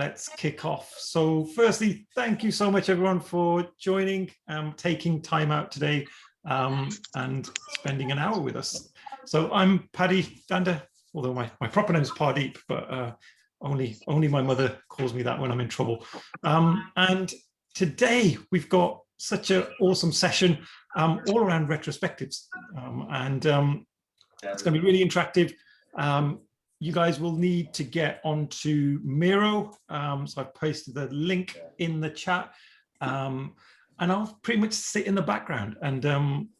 Let's kick off. So firstly, thank you so much everyone for joining, taking time out today and spending an hour with us. So I'm Paddy Dhanda, although my proper name is Pardeep, but only my mother calls me that when I'm in trouble. And today we've got such an awesome session all around retrospectives. It's going to be really interactive. You guys will need to get onto Miro. So I've posted the link in the chat. And I'll pretty much sit in the background. And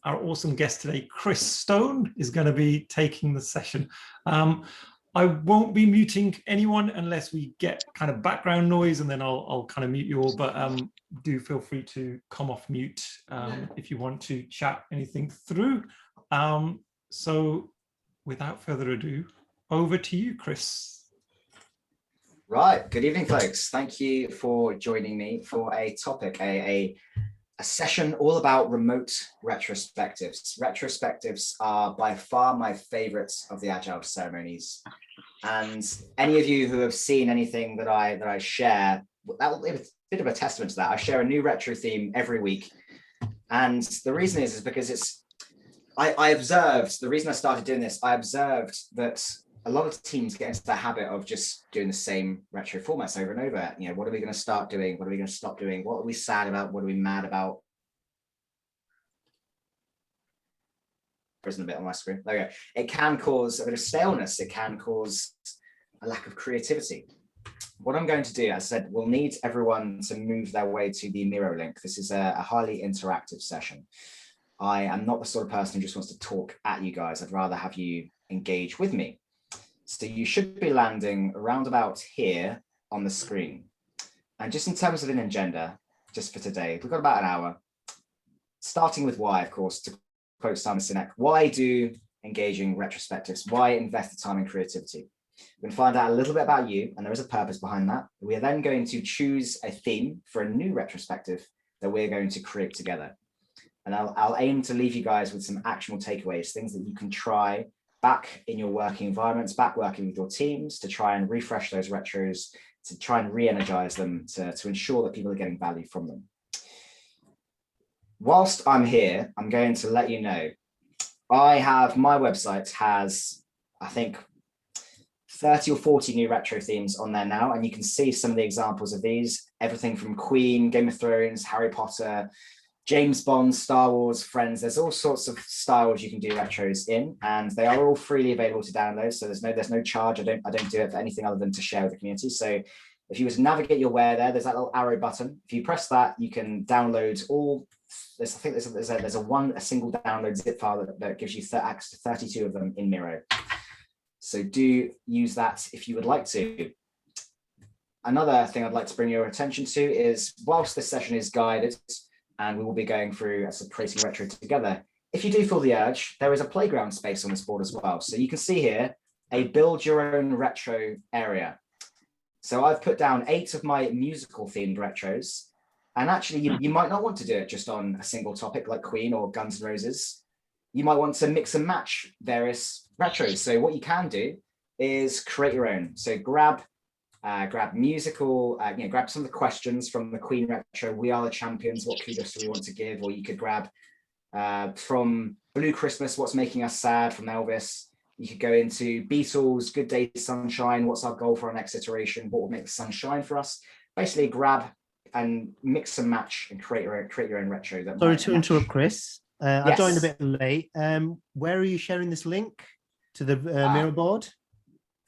our awesome guest today, Chris Stone, is going to be taking the session. I won't be muting anyone unless we get kind of background noise, and then I'll kind of mute you all. But do feel free to come off mute if you want to chat anything through. So without further ado, over to you, Chris. Right. Good evening, folks. Thank you for joining me for a topic, a session all about remote retrospectives. Retrospectives are by far my favorites of the Agile ceremonies. And any of you who have seen anything that I share, that will be a bit of a testament to that. I share a new retro theme every week. And the reason is because I observed, the reason I started doing this, I observed that a lot of teams get into the habit of just doing the same retro formats over and over. You know, what are we going to start doing? What are we going to stop doing? What are we sad about? What are we mad about? Prison a bit on my screen. There we go. It can cause a bit of staleness. It can cause a lack of creativity. What I'm going to do, as I said, we'll need everyone to move their way to the Miro link. This is a highly interactive session. I am not the sort of person who just wants to talk at you guys. I'd rather have you engage with me. So you should be landing around about here on the screen. And just in terms of an agenda, just for today, we've got about an hour, starting with why, of course, to quote Simon Sinek, why do engaging retrospectives? Why invest the time in creativity? We're going to find out a little bit about you, and there is a purpose behind that. We are then going to choose a theme for a new retrospective that we're going to create together. And I'll aim to leave you guys with some actionable takeaways, things that you can try back in your working environments, back working with your teams to try and refresh those retros, to try and re-energize them, to ensure that people are getting value from them. Whilst I'm here, I'm going to let you know, my website has, I think, 30 or 40 new retro themes on there now, and you can see some of the examples of these, everything from Queen, Game of Thrones, Harry Potter, James Bond, Star Wars, Friends. There's all sorts of styles you can do retros in, and they are all freely available to download. So there's no charge. I don't do it for anything other than to share with the community. So if you were to navigate your way there's that little arrow button. If you press that, you can download all. I think there's a single download zip file that gives you access to 32 of them in Miro. So do use that if you would like to. Another thing I'd like to bring your attention to is, whilst this session is guided, and we will be going through creating a retro together, if you do feel the urge, there is a playground space on this board as well. So you can see here a build your own retro area. So I've put down 8 of my musical themed retros. And actually, you might not want to do it just on a single topic like Queen or Guns N' Roses. You might want to mix and match various retros. So what you can do is create your own. So grab musical, grab some of the questions from the Queen retro, We Are the Champions, what kudos do we want to give? Or you could grab from Blue Christmas, What's Making Us Sad from Elvis. You could go into Beatles, Good Day Sunshine, what's our goal for our next iteration? What would make the sun shine for us? Basically grab and mix and match and create your own retro. Sorry to interrupt, Chris. Yes. I joined a bit late. Where are you sharing this link to the Miro board?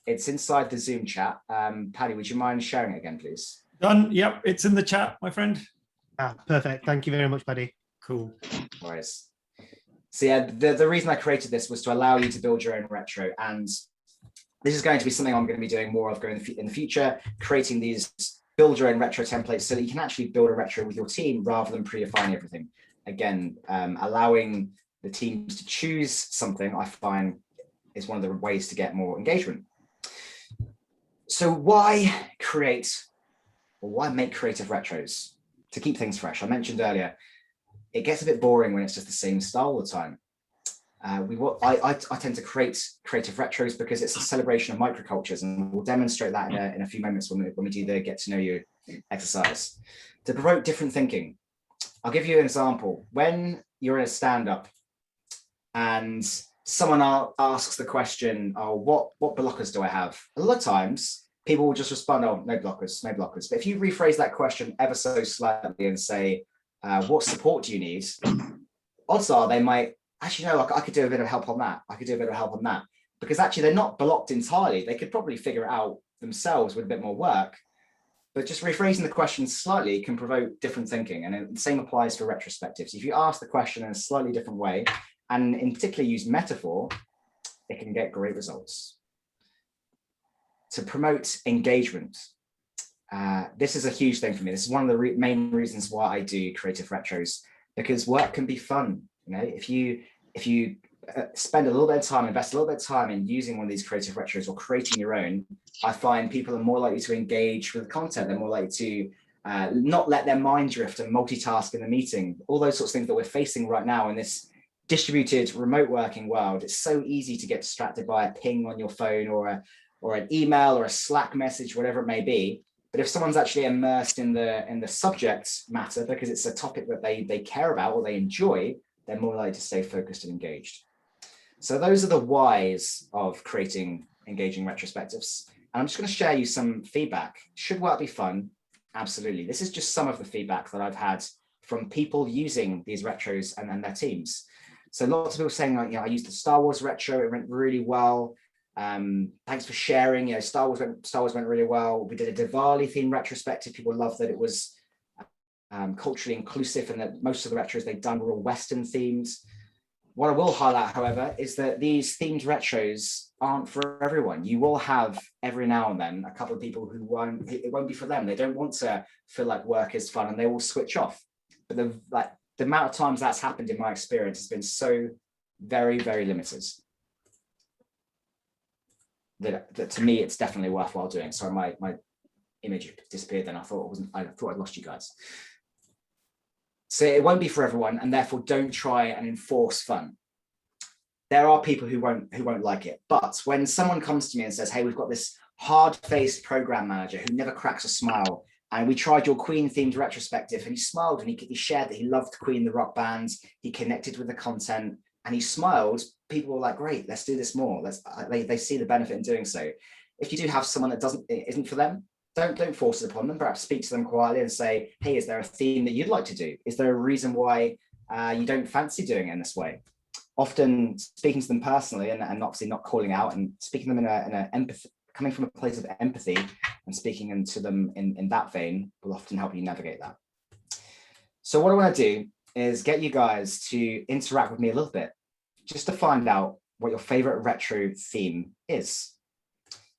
It's inside the Zoom chat. Paddy, would you mind sharing it again, please? Done. Yep, it's in the chat, my friend. Perfect. Thank you very much, Paddy. Cool. No worries. So yeah, the reason I created this was to allow you to build your own retro. And this is going to be something I'm going to be doing more of in the future, creating these build your own retro templates so that you can actually build a retro with your team rather than pre-defining everything. Again, allowing the teams to choose something, I find, is one of the ways to get more engagement. So why make creative retros? To keep things fresh. I mentioned earlier, it gets a bit boring when it's just the same style all the time. I tend to create creative retros because it's a celebration of microcultures, and we'll demonstrate that in a few moments when we do the get to know you exercise. To promote different thinking, I'll give you an example. When you're in a stand-up and someone asks the question, oh, what blockers do I have? A lot of times people will just respond, oh, no blockers, no blockers. But if you rephrase that question ever so slightly and say, what support do you need? Odds are they might, actually, no, I could do a bit of help on that. I could do a bit of help on that. Because actually they're not blocked entirely. They could probably figure it out themselves with a bit more work. But just rephrasing the question slightly can provoke different thinking. And the same applies for retrospectives. If you ask the question in a slightly different way, and in particular use metaphor, it can get great results. To promote engagement, this is a huge thing for me. This is one of the main reasons why I do creative retros, because work can be fun. You know, if you spend a little bit of time, invest a little bit of time in using one of these creative retros or creating your own, I find people are more likely to engage with the content. They're more likely to not let their mind drift and multitask in the meeting. All those sorts of things that we're facing right now in this distributed remote working world. It's so easy to get distracted by a ping on your phone or an email or a Slack message, whatever it may be. But if someone's actually immersed in the subject matter because it's a topic that they care about or they enjoy, they're more likely to stay focused and engaged. So those are the whys of creating engaging retrospectives. And I'm just going to share you some feedback. Should work be fun? Absolutely. This is just some of the feedback that I've had from people using these retros and their teams. So lots of people saying, like, I used the Star Wars retro, it went really well. Thanks for sharing. Star Wars went really well. We did a Diwali themed retrospective. People loved that it was culturally inclusive and that most of the retros they've done were all Western themes. What I will highlight, however, is that these themed retros aren't for everyone. You will have every now and then a couple of people who it won't be for them. They don't want to feel like work is fun and they will switch off. But the amount of times that's happened in my experience has been so very, very limited that to me, it's definitely worthwhile doing. Sorry, my image disappeared then. I thought I'd lost you guys. So it won't be for everyone, and therefore don't try and enforce fun. There are people who won't like it. But when someone comes to me and says, hey, we've got this hard-faced program manager who never cracks a smile, and we tried your Queen-themed retrospective, and he smiled and he shared that he loved Queen, the rock band, he connected with the content, and he smiled, people were like, great, let's do this more. They see the benefit in doing so. If you do have someone that isn't for them, don't force it upon them. Perhaps speak to them quietly and say, hey, is there a theme that you'd like to do? Is there a reason why you don't fancy doing it in this way? Often speaking to them personally and obviously not calling out and speaking to them in a empathy, coming from a place of empathy and speaking to them in that vein will often help you navigate that. So what I want to do is get you guys to interact with me a little bit, just to find out what your favorite retro theme is.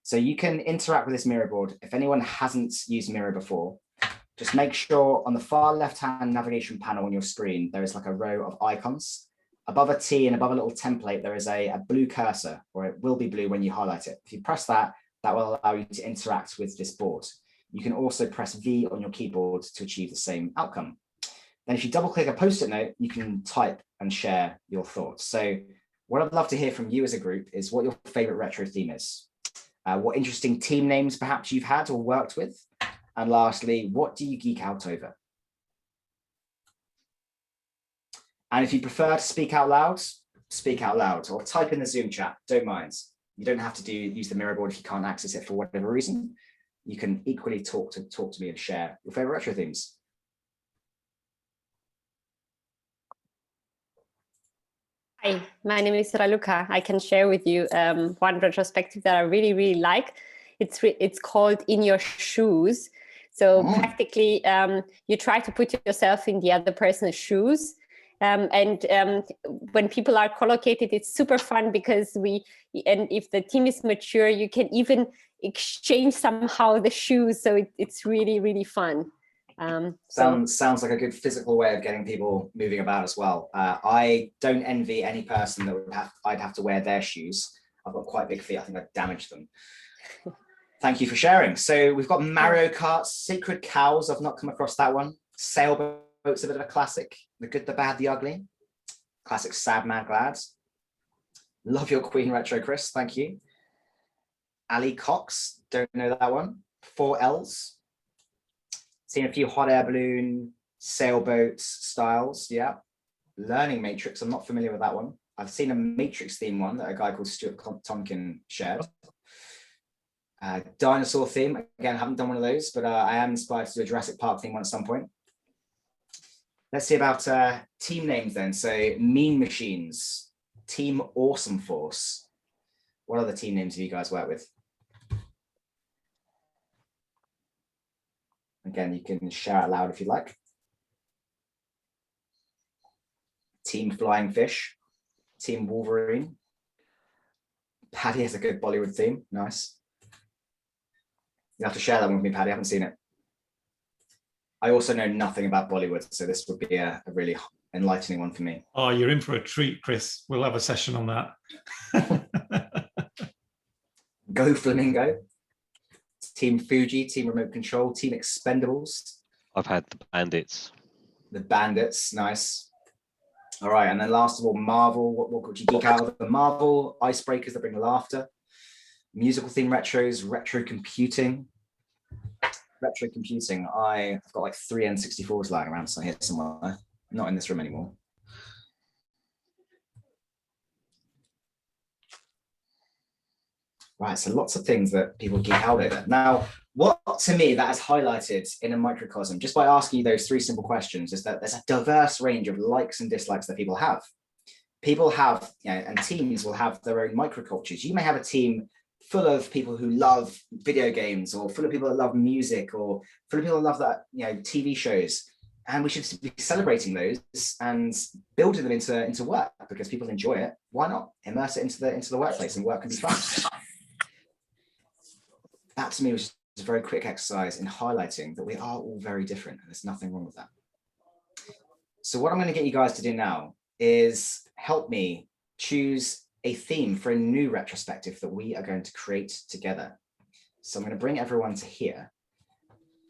So you can interact with this Miro board. If anyone hasn't used Miro before, just make sure on the far left-hand navigation panel on your screen, there is like a row of icons. Above a T and above a little template, there is a blue cursor, or it will be blue when you highlight it. If you press that, that will allow you to interact with this board. You can also press V on your keyboard to achieve the same outcome. Then if you double click a post-it note, you can type and share your thoughts. So what I'd love to hear from you as a group is what your favorite retro theme is. What interesting team names perhaps you've had or worked with. And lastly, what do you geek out over? And if you prefer to speak out loud or type in the Zoom chat, don't mind. You don't have to use the Miro board if you can't access it for whatever reason. You can equally talk to me and share your favorite retro themes. Hi, my name is Raluca. I can share with you one retrospective that I really, really like. It's called In Your Shoes. So practically, you try to put yourself in the other person's shoes. When people are collocated, it's super fun because and if the team is mature, you can even exchange somehow the shoes. So it's really, really fun. Sounds like a good physical way of getting people moving about as well. I don't envy any person that I'd have to wear their shoes. I've got quite big feet. I think I'd damage them. Thank you for sharing. So we've got Mario Kart, Sacred Cows. I've not come across that one. Sailboat's a bit of a classic. The Good, the Bad, the Ugly. Classic Sad, Mad, Glad. Love your Queen retro, Chris. Thank you. Ali Cox, don't know that one. 4 L's. Seen a few hot air balloon, sailboats styles. Yeah. Learning Matrix. I'm not familiar with that one. I've seen a Matrix theme one that a guy called Stuart Tonkin shared. Dinosaur theme. Again, I haven't done one of those, but I am inspired to do a Jurassic Park theme one at some point. Let's see about team names then. So Mean Machines, Team Awesome Force. What other team names have you guys worked with? Again, you can share out loud if you like. Team Flying Fish, Team Wolverine. Paddy has a good Bollywood theme. Nice. You have to share that one with me, Paddy. I haven't seen it. I also know nothing about Bollywood, so this would be a really enlightening one for me. Oh, you're in for a treat, Chris. We'll have a session on that. Go Flamingo. Team Fuji, Team Remote Control, Team Expendables. I've had the Bandits. The Bandits, nice. All right, and then last of all, Marvel. What could you geek out of? The Marvel icebreakers that bring laughter. Musical theme retros, retro computing. Retro computing. I've got like 3 N64s lying around here somewhere. Not in this room anymore. Right, so lots of things that people geek out over. Now, what to me that has highlighted in a microcosm, just by asking you those 3 simple questions, is that there's a diverse range of likes and dislikes that people have. People have, and teams will have their own microcultures. You may have a team full of people who love video games, or full of people that love music, or full of people that love that, TV shows. And we should be celebrating those and building them into work, because people enjoy it. Why not immerse it into the workplace, and work can be fun? That to me was just a very quick exercise in highlighting that we are all very different, and there's nothing wrong with that. So what I'm going to get you guys to do now is help me choose a theme for a new retrospective that we are going to create together. So I'm going to bring everyone to here.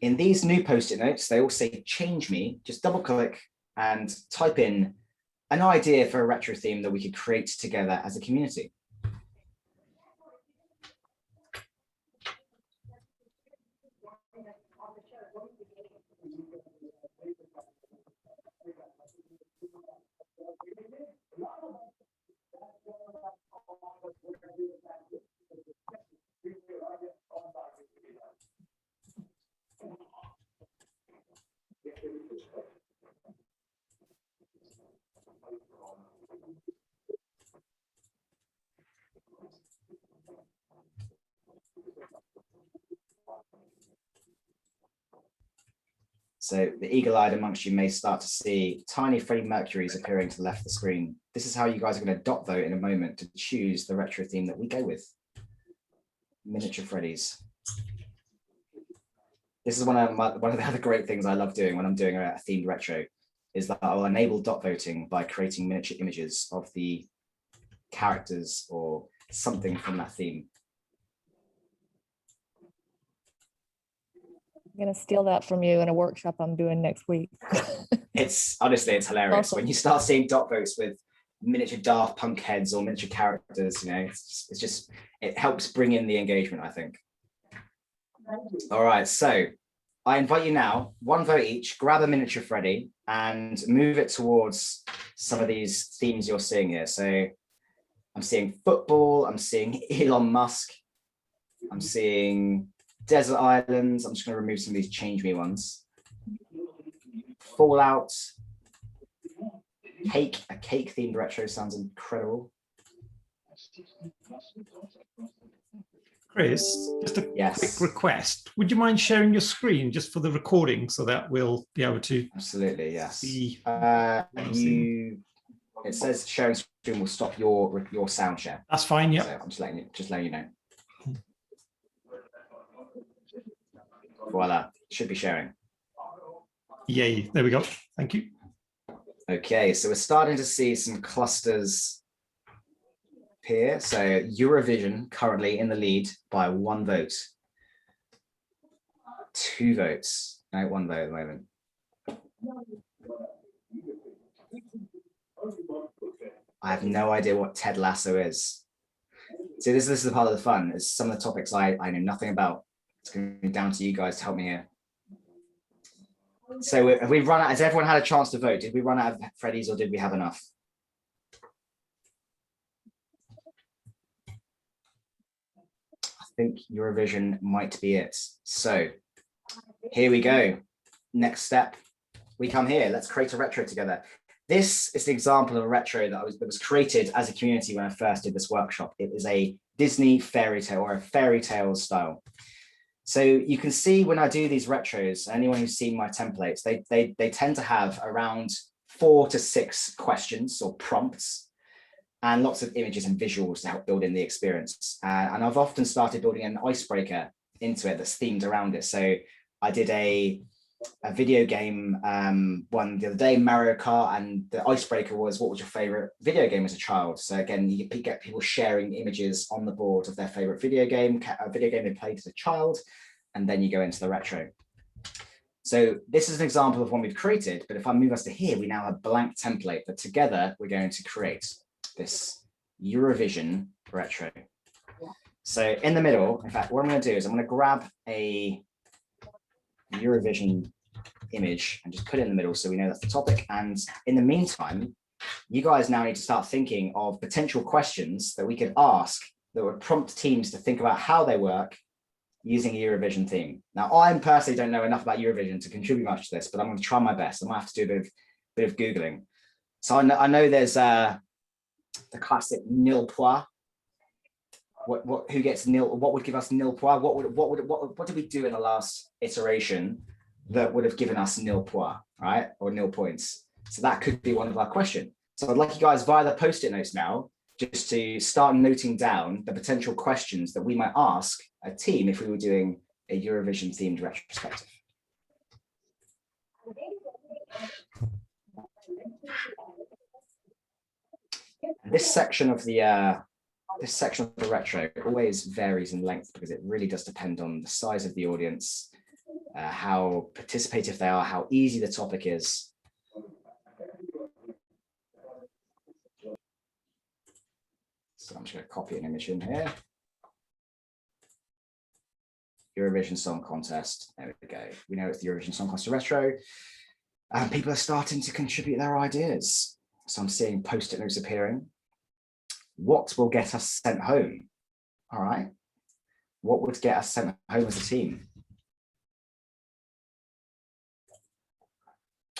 In these new post-it notes, they all say change me. Just double click and type in an idea for a retro theme that we could create together as a community. So the eagle-eyed amongst you may start to see tiny Freddie Mercury's appearing to the left of the screen. This is how you guys are going to dot vote in a moment to choose the retro theme that we go with. Miniature Freddies. This is one of the other great things I love doing when I'm doing a themed retro, is that I'll enable dot voting by creating miniature images of the characters or something from that theme. I'm going to steal that from you in a workshop I'm doing next week. It's honestly, it's hilarious. Awesome. When you start seeing dot votes with miniature Daft Punk heads or miniature characters, it's just, it helps bring in the engagement, I think. All right, so I invite you now, 1 vote each, grab a miniature Freddy and move it towards some of these themes you're seeing here. So I'm seeing football, I'm seeing Elon Musk, I'm seeing desert islands. I'm just going to remove some of these change me ones. Fallout. Cake, a cake themed retro sounds incredible. Chris, just a Yes. quick request. Would you mind sharing your screen just for the recording so that we'll be able to Absolutely, yes. see? It says sharing screen will stop your sound share. That's fine, yeah. So I'm just letting you know. Voila, should be sharing. Yay, there we go. Thank you. Okay, so we're starting to see some clusters here. So Eurovision currently in the lead by 1 vote. 2 votes. No, 1 vote at the moment. I have no idea what Ted Lasso is. See, this is the part of the fun, is some of the topics I know nothing about. It's going to be down to you guys to help me here. So have we run out? Has everyone had a chance to vote? Did we run out of Freddy's or did we have enough? I think Eurovision might be it. So here we go. Next step. We come here. Let's create a retro together. This is the example of a retro that was created as a community when I first did this workshop. It was a Disney fairy tale or a fairy tale style. So you can see when I do these retros, anyone who's seen my templates, they tend to have around 4 to 6 questions or prompts and lots of images and visuals to help build in the experience. And I've often started building an icebreaker into it that's themed around it. So I did a video game one the other day, Mario Kart, and the icebreaker was, what was your favorite video game as a child? So again, you get people sharing images on the board of their favorite video game, a video game they played as a child, and then you go into the retro. So this is an example of one we've created, but if I move us to here, we now have a blank template that together we're going to create this Eurovision retro. So in the middle, in fact, what I'm going to do is I'm going to grab a Eurovision image and just put it in the middle so we know that's the topic. And in the meantime, you guys now need to start thinking of potential questions that we could ask that would prompt teams to think about how they work using a Eurovision theme. Now, I personally don't know enough about Eurovision to contribute much to this, but I'm going to try my best. I might have to do a bit of Googling. So I know there's the classic nil point. Who gets nil? What would give us nil point? What did we do in the last iteration that would have given us nil point, right? Or nil points. So that could be one of our questions. So I'd like you guys via the post-it notes now, just to start noting down the potential questions that we might ask a team if we were doing a Eurovision themed retrospective. This section of the retro always varies in length because it really does depend on the size of the audience, how participative they are, how easy the topic is. So I'm just going to copy an image in here. Eurovision Song Contest. There we go. We know it's the Eurovision Song Contest retro. And people are starting to contribute their ideas. So I'm seeing post-it notes appearing. What will get us sent home? All right. What would get us sent home as a team?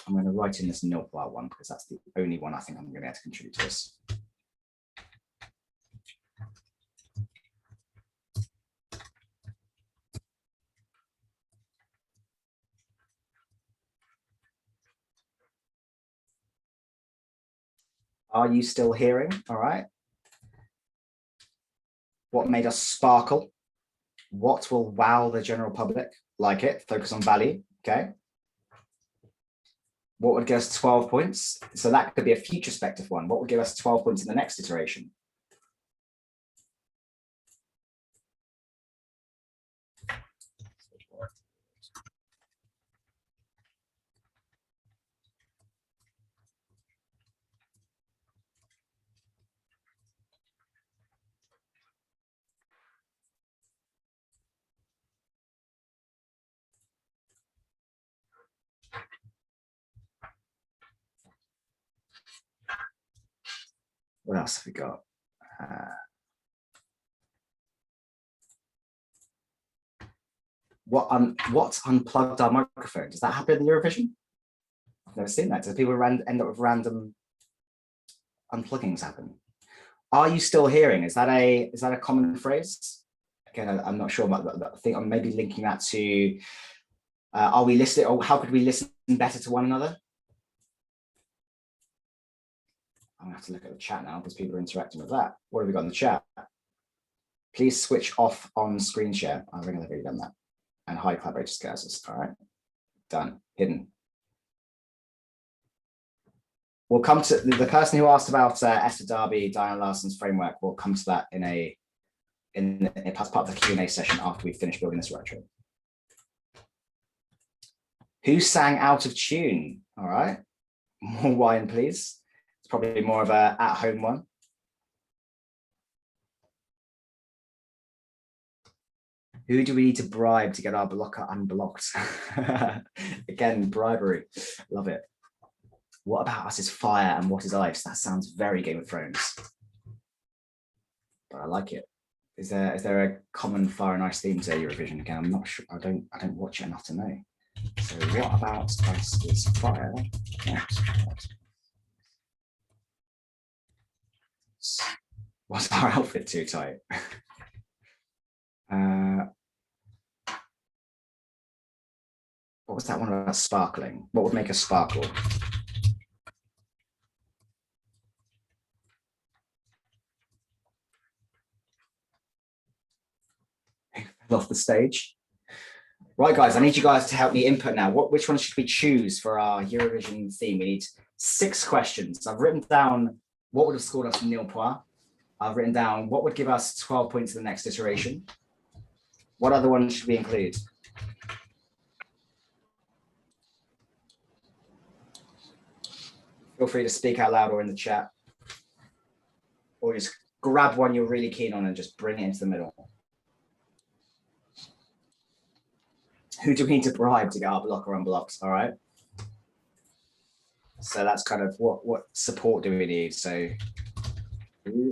I'm going to write in this nil point one because that's the only one I think I'm going to be able to contribute to this. Are you still hearing? All right. What made us sparkle? What will wow the general public? Like it, focus on value, okay? What would give us 12 points? So that could be a future-spective one. What would give us 12 points in the next iteration? What else have we got? What unplugged our microphone? Does that happen in Eurovision? I've never seen that. Do people end up with random unpluggings happen? Are you still hearing? Is that a common phrase? Again, I'm not sure about that. I think I'm maybe linking that to are we listening, or how could we listen better to one another? I'm gonna have to look at the chat now because people are interacting with that. What have we got in the chat? Please switch off on screen share. I think I've already done that. And hide collaborators guys. All right, done, hidden. We'll come to the person who asked about Esther Darby, Diane Larson's framework. We'll come to that as part of the Q&A session after we finish building this retro. Who sang out of tune? All right, more wine, please. It's probably more of a at-home one. Who do we need to bribe to get our blocker unblocked? Again, bribery. Love it. What about us is fire and what is ice? That sounds very Game of Thrones. But I like it. Is there a common fire and ice theme to Eurovision? Again, I'm not sure. I don't watch it enough to know. So what about us is fire? Was our outfit too tight? What was that one about sparkling? What would make us sparkle? Off the stage. Right, guys, I need you guys to help me input now. Which one should we choose for our Eurovision theme? We need 6 questions. I've written down what would have scored us 0 points. I've written down what would give us 12 points in the next iteration. What other ones should we include? Feel free to speak out loud or in the chat. Or just grab one you're really keen on and just bring it into the middle. Who do we need to bribe to get our blocker unblocked? All right. So that's kind of what support do we need? So who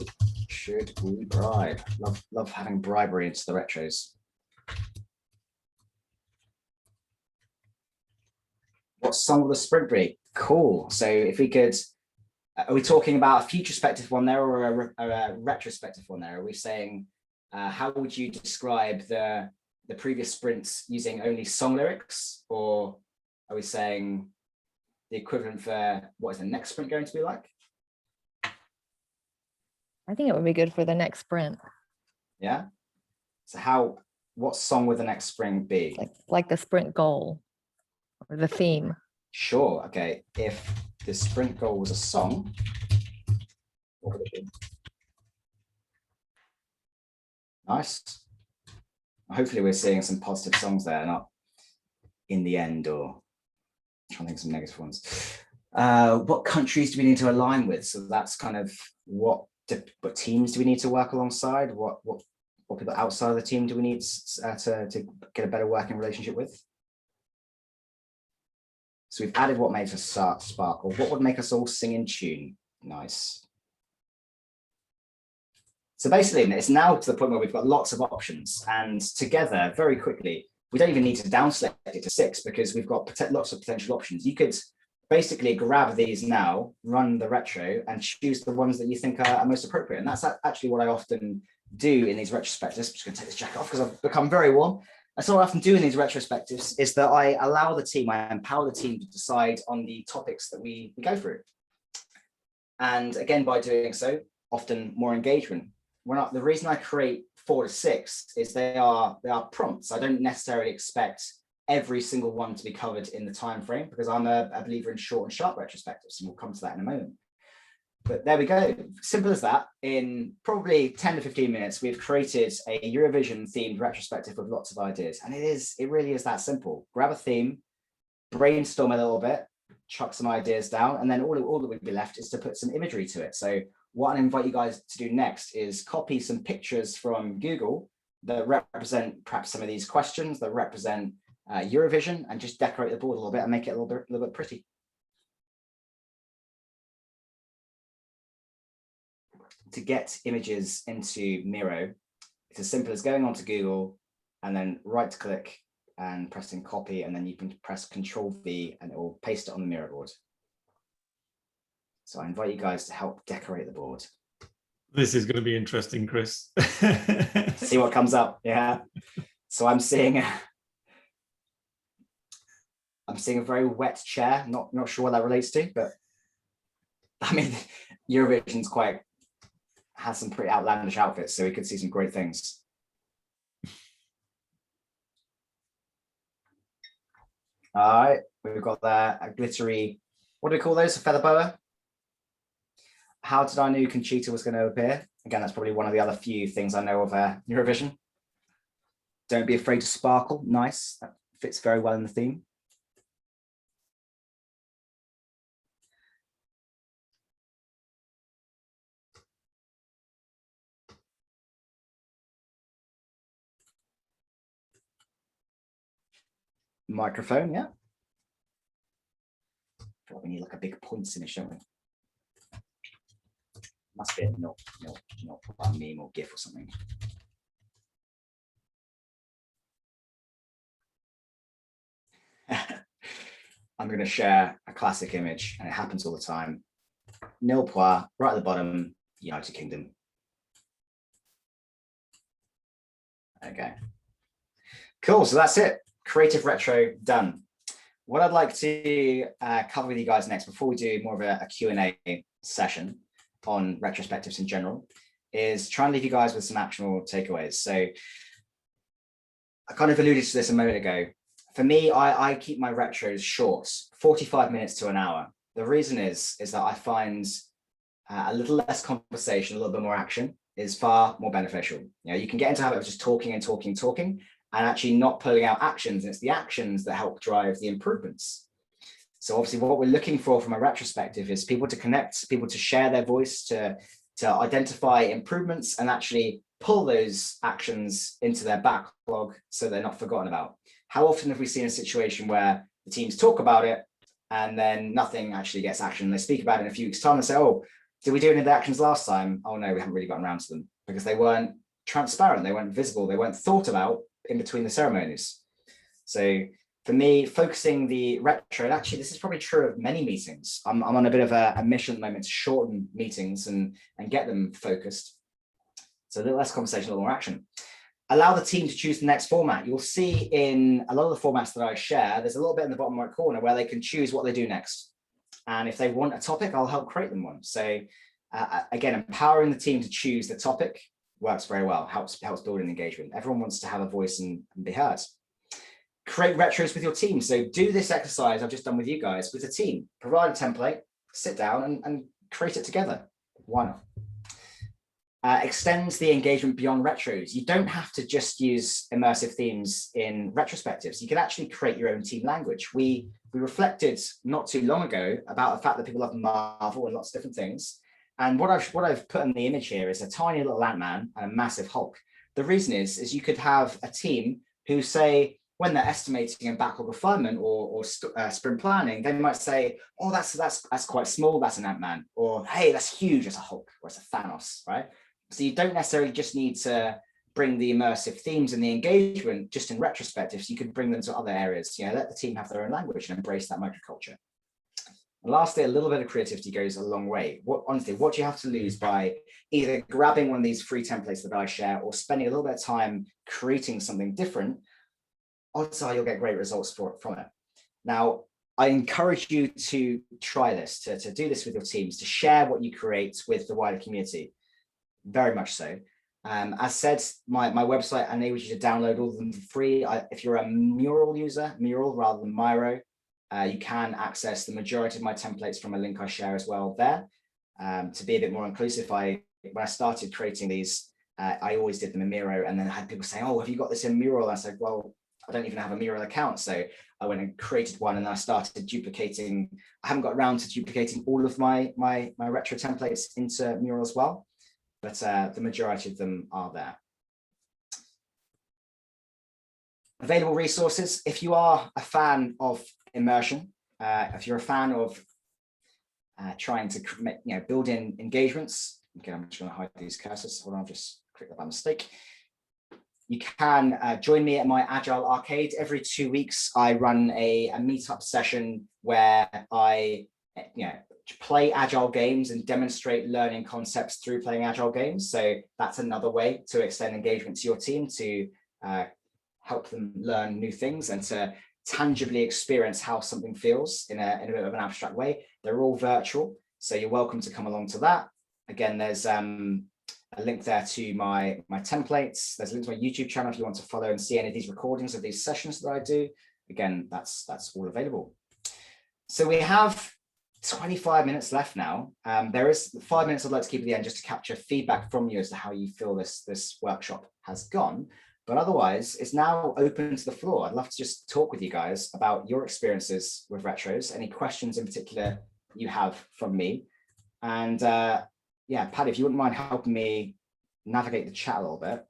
should we bribe? Love having bribery into the retros. What song will the sprint be? Cool. So if we could, are we talking about a futurespective one there or a retrospective one there? Are we saying, how would you describe the previous sprints using only song lyrics? Or are we saying the equivalent for what is the next sprint going to be like? I think it would be good for the next sprint. Yeah. So what song would the next sprint be? Like the sprint goal or the theme. Sure. Okay. If the sprint goal was a song, what would it be? Nice. Hopefully we're seeing some positive songs there, not in the end, or I'm trying to think of some negative ones. What countries do we need to align with? So that's kind of what teams do we need to work alongside? What people outside of the team do we need to get a better working relationship with? So we've added what makes us sparkle. What would make us all sing in tune? Nice. So basically, it's now to the point where we've got lots of options, and together, very quickly, we don't even need to down select it to 6 because we've got lots of potential options. You could basically grab these now, run the retro, and choose the ones that you think are most appropriate. And that's actually what I often do in these retrospectives. I'm just going to take this jacket off because I've become very warm. And so what I often do in these retrospectives is that I allow the team, I empower the team to decide on the topics that we go through. And again, by doing so, often more engagement. The reason I create 4 to 6 is they are prompts. I don't necessarily expect every single one to be covered in the time frame because I'm a believer in short and sharp retrospectives, and we'll come to that in a moment. But there we go. Simple as that. In probably 10 to 15 minutes, we've created a Eurovision themed retrospective with lots of ideas. And it really is that simple. Grab a theme, brainstorm a little bit, chuck some ideas down, and then all that would be left is to put some imagery to it. So what I invite you guys to do next is copy some pictures from Google that represent perhaps some of these questions, that represent Eurovision, and just decorate the board a little bit and make it a little bit pretty. To get images into Miro, it's as simple as going onto Google and then right click and pressing copy, and then you can press Control-V and it will paste it on the Miro board. So I invite you guys to help decorate the board. This is going to be interesting, Chris. See what comes up. Yeah. So I'm seeing a very wet chair. Not sure what that relates to, but I mean, Eurovision's has some pretty outlandish outfits, so we could see some great things. All right, we've got there a glittery, what do we call those? A feather boa? How did I know Conchita was going to appear? Again, that's probably one of the other few things I know of Eurovision. Don't be afraid to sparkle. Nice. That fits very well in the theme. microphone, yeah. We need like a big points image, don't we? Must be a not a meme or GIF or something. I'm going to share a classic image, and it happens all the time. Nil pois, right at the bottom, United Kingdom. Okay. Cool, so that's it. Creative retro done. What I'd like to cover with you guys next, before we do more of a Q&A session on retrospectives in general, is try and leave you guys with some actionable takeaways. So I kind of alluded to this a moment ago. For me, I keep my retros short, 45 minutes to an hour. The reason is that I find a little less conversation, a little bit more action is far more beneficial. You can get into a habit of just talking and talking, and actually not pulling out actions. And it's the actions that help drive the improvements. So obviously what we're looking for from a retrospective is people to connect, people to share their voice, to identify improvements and actually pull those actions into their backlog so they're not forgotten about. How often have we seen a situation where the teams talk about it and then nothing actually gets action? They speak about it in a few weeks' time and say, oh, did we do any of the actions last time? Oh no, we haven't really gotten around to them, because they weren't transparent, they weren't visible, they weren't thought about in between the ceremonies. So for me, focusing the retro, and actually this is probably true of many meetings. I'm on a bit of a mission at the moment to shorten meetings and get them focused. So a little less conversation, a little more action. Allow the team to choose the next format. You'll see in a lot of the formats that I share, there's a little bit in the bottom right corner where they can choose what they do next. And if they want a topic, I'll help create them one. So again, empowering the team to choose the topic works very well, helps build an engagement. Everyone wants to have a voice and be heard. Create retros with your team. So do this exercise I've just done with you guys with the team. Provide a template, sit down and create it together. Why not? Extends the engagement beyond retros. You don't have to just use immersive themes in retrospectives. You can actually create your own team language. We reflected not too long ago about the fact that people love Marvel and lots of different things. And what I've put in the image here is a tiny little Ant-Man and a massive Hulk. The reason is you could have a team who say, when they're estimating a backlog refinement or sprint planning, they might say, oh, that's quite small, that's an Ant-Man, or hey, that's huge, it's a Hulk, or it's a Thanos, right? So you don't necessarily just need to bring the immersive themes and the engagement just in retrospectives. You can bring them to other areas. Let the team have their own language and embrace that microculture. And lastly, a little bit of creativity goes a long way. Honestly, what do you have to lose by either grabbing one of these free templates that I share or spending a little bit of time creating something different? Odds are you'll get great results from it. Now, I encourage you to try this, to do this with your teams, to share what you create with the wider community. Very much so. As said, my website enables you to download all of them for free. If you're a Mural user, Mural rather than Miro, you can access the majority of my templates from a link I share as well there. To be a bit more inclusive, when I started creating these, I always did them in Miro, and then I had people saying, oh, have you got this in Mural? And I said, well, I don't even have a Mural account. So I went and created one, and I started duplicating. I haven't got around to duplicating all of my retro templates into Mural as well, but the majority of them are there. Available resources. If you are a fan of immersion, if you're a fan of trying to build in engagements, okay, I'm just going to hide these cursors. Hold on, I've just clicked that by mistake. You can join me at my Agile Arcade. Every 2 weeks, I run a meetup session where I play Agile games and demonstrate learning concepts through playing Agile games. So that's another way to extend engagement to your team, to help them learn new things and to tangibly experience how something feels in a bit of an abstract way. They're all virtual, so you're welcome to come along to that. Again, there's a link there to my templates. There's a link to my YouTube channel if you want to follow and see any of these recordings of these sessions that I do. Again, that's all available. So we have 25 minutes left now. There is 5 minutes I'd like to keep at the end just to capture feedback from you as to how you feel this workshop has gone. But otherwise, it's now open to the floor. I'd love to just talk with you guys about your experiences with retros, any questions in particular you have from me. And yeah, Paddy, if you wouldn't mind helping me navigate the chat a little bit.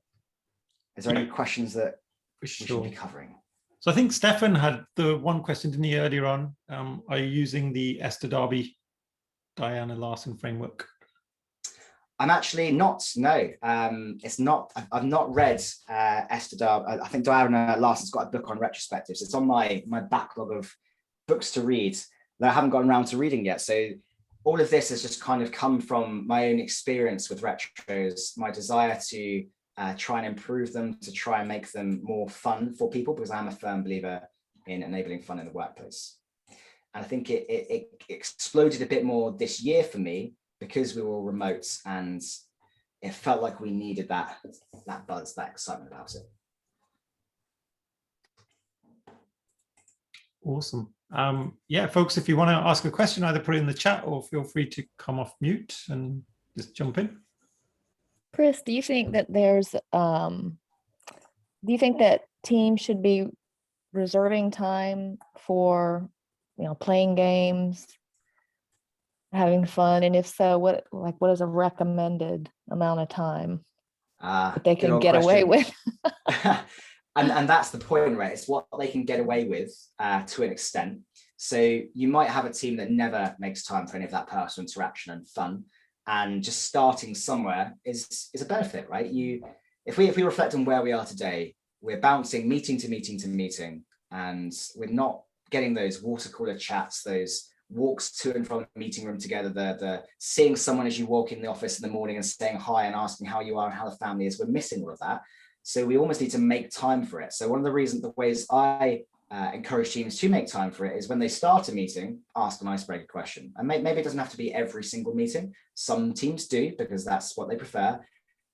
Is there any questions that we should be covering? So I think Stefan had the one question, didn't he, earlier on? Are you using the Esther Darby, Diana Larson framework? I'm actually not. No, it's not. I've not read Esther Darby. I think Diana Larson's got a book on retrospectives. It's on my backlog of books to read that I haven't gotten around to reading yet. So all of this has just kind of come from my own experience with retros, my desire to try and improve them, to try and make them more fun for people, because I'm a firm believer in enabling fun in the workplace. And I think it exploded a bit more this year for me because we were all remote, and it felt like we needed that buzz, that excitement about it. Awesome. Yeah, folks, if you want to ask a question, either put it in the chat or feel free to come off mute and just jump in. Chris, do you think that teams should be reserving time for, playing games, having fun? And if so, what is a recommended amount of time that they can get away with? And that's the point, right? It's what they can get away with to an extent. So you might have a team that never makes time for any of that personal interaction and fun, and just starting somewhere is a benefit, right? If we reflect on where we are today, we're bouncing meeting to meeting to meeting, and we're not getting those water cooler chats, those walks to and from the meeting room together, the seeing someone as you walk in the office in the morning and saying hi and asking how you are and how the family is. We're missing all of that. So we almost need to make time for it. So one of the ways I encourage teams to make time for it is when they start a meeting, ask an icebreaker question. And maybe it doesn't have to be every single meeting. Some teams do, because that's what they prefer.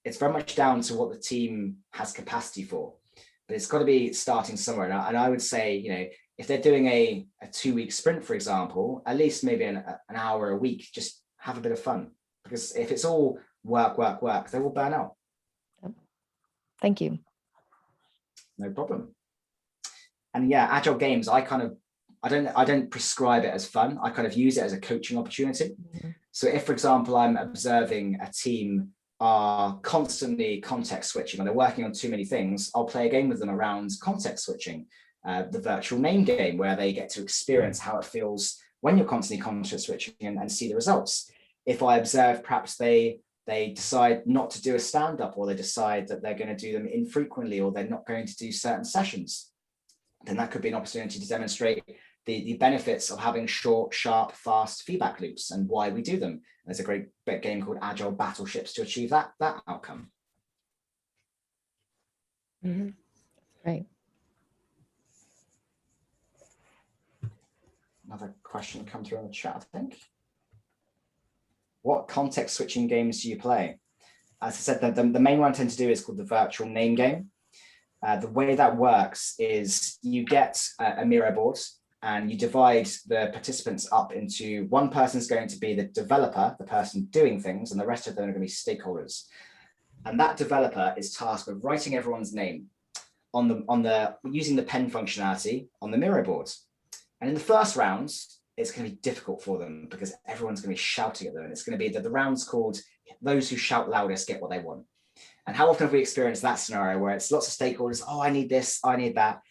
It's very much down to what the team has capacity for, but it's got to be starting somewhere. And I would say, if they're doing a 2-week sprint, for example, at least maybe an hour a week, just have a bit of fun, because if it's all work, they will burn out. Thank you. No problem. And yeah, agile games, I don't prescribe it as fun. I kind of use it as a coaching opportunity. Mm-hmm. So if, for example, I'm observing a team are constantly context switching, or they're working on too many things, I'll play a game with them around context switching, the virtual name game, where they get to experience how it feels when you're constantly context switching and see the results. If I observe perhaps they decide not to do a stand-up, or they decide that they're going to do them infrequently, or they're not going to do certain sessions, then that could be an opportunity to demonstrate the benefits of having short, sharp, fast feedback loops and why we do them. There's a great game called Agile Battleships to achieve that outcome. Mm-hmm. Right. Another question come through in the chat, I think. What context switching games do you play? As I said, the main one I tend to do is called the virtual name game. The way that works is you get a Miro board, and you divide the participants up into one person's going to be the developer, the person doing things, and the rest of them are going to be stakeholders. And that developer is tasked with writing everyone's name using the pen functionality on the Miro board. And in the first rounds, it's going to be difficult for them because everyone's going to be shouting at them. And it's going to be the round's called those who shout loudest get what they want. And how often have we experienced that scenario where it's lots of stakeholders, oh, I need this, I need that.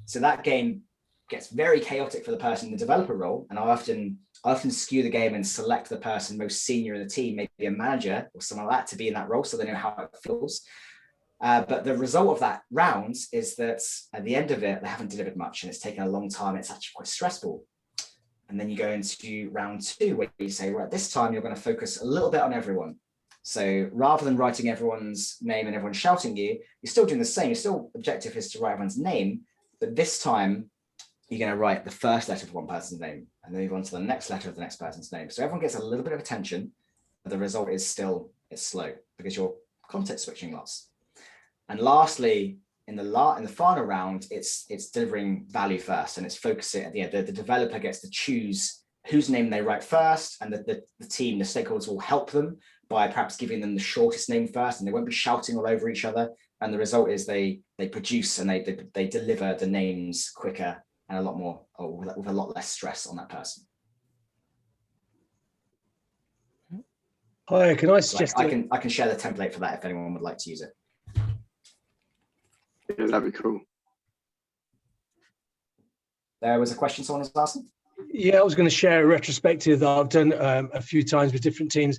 So that game gets very chaotic for the person in the developer role. And I often skew the game and select the person most senior in the team, maybe a manager or someone like that, to be in that role so they know how it feels. But the result of that round is that at the end of it, they haven't delivered much, and it's taken a long time. It's actually quite stressful. And then you go into round 2, where you say, right, this time you're going to focus a little bit on everyone. So rather than writing everyone's name and everyone shouting you're still doing the same. Your still objective is to write everyone's name, but this time you're going to write the first letter of one person's name and then move on to the next letter of the next person's name. So everyone gets a little bit of attention, but the result is still, it's slow because you're context switching lots. And lastly, in the final round, it's delivering value first, and it's focusing at the end. The developer gets to choose whose name they write first, and the team, the stakeholders, will help them by perhaps giving them the shortest name first, and they won't be shouting all over each other. And the result is they produce and they deliver the names quicker and a lot more, or with a lot less stress on that person. Hi, can I suggest? I can share the template for that if anyone would like to use it. Yeah, that'd be cool. There was a question someone was asking. Yeah, I was going to share a retrospective that I've done a few times with different teams,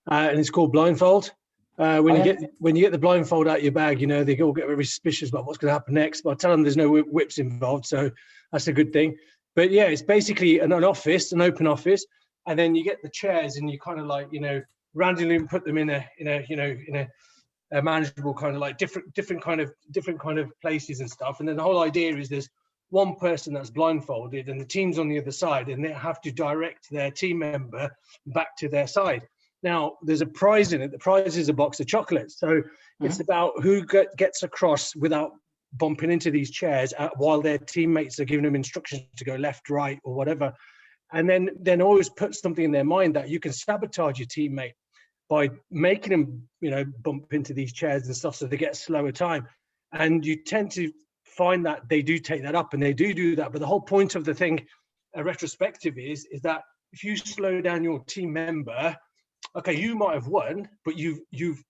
and it's called Blindfold. When you get the blindfold out of your bag, you know, they all get very suspicious about what's going to happen next. But I tell them there's no whips involved, so that's a good thing. But yeah, it's basically an office, an open office, and then you get the chairs and you kind of like, you know, randomly put them in a manageable kind of like different kind of places and stuff. And then the whole idea is there's one person that's blindfolded and the team's on the other side, and they have to direct their team member back to their side. Now, there's a prize in it. The prize is a box of chocolates. So it's about who gets across without bumping into these chairs while their teammates are giving them instructions to go left, right, or whatever. And then always put something in their mind that you can sabotage your teammate by making them, you know, bump into these chairs and stuff so they get slower time. And you tend to find that they do take that up and they do that. But the whole point of the thing, a retrospective is that if you slow down your team member, okay, you might have won, but you've